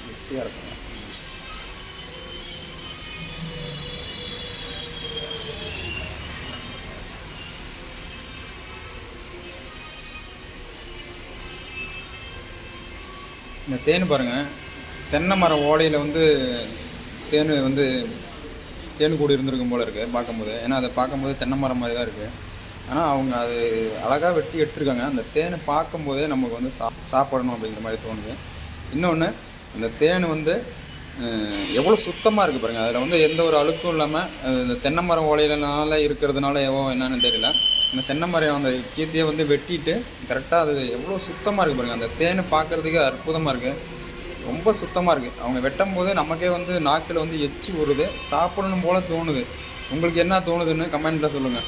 ருசியாக இருக்குங்க. இந்த தேன் பாருங்கள், தென்னை மரம் ஓலையில் வந்து தேன் வந்து தேன் கூடு இருந்திருக்கும் போல் இருக்குது பார்க்கும்போது. ஏன்னா அதை பார்க்கும்போது தென்னை மரம் மாதிரி தான் இருக்குது. ஆனால் அவங்க அது அழகாக வெட்டி எடுத்துருக்காங்க. அந்த தேனை பார்க்கும்போதே நமக்கு வந்து சாப்பிடணும் அப்படிங்கிற மாதிரி தோணுது. இன்னொன்று, அந்த தேன் வந்து எவ்வளோ சுத்தமாக இருக்குது பாருங்கள். அதில் வந்து எந்த ஒரு அழுக்கும் இல்லாமல், இந்த தென்னை மரம் ஓலையிலனால இருக்கிறதுனால என்னன்னு தெரியல, இந்த தென்னை மரம் அந்த கீத்தையை வந்து வெட்டிட்டு கரெக்டாக அது எவ்வளோ சுத்தமாக இருக்குது பாருங்கள். அந்த தேன் பார்க்குறதுக்கு அற்புதமாக இருக்குது, ரொம்ப சுத்தமாக இருக்குது. அவங்க வெட்டும் போது நமக்கே வந்து நாக்கில் வந்து எச்சி ஊறுது, சாப்பிடணும் போல் தோணுது. உங்களுக்கு என்ன தோணுதுன்னு கமெண்ட்டில் சொல்லுங்கள்.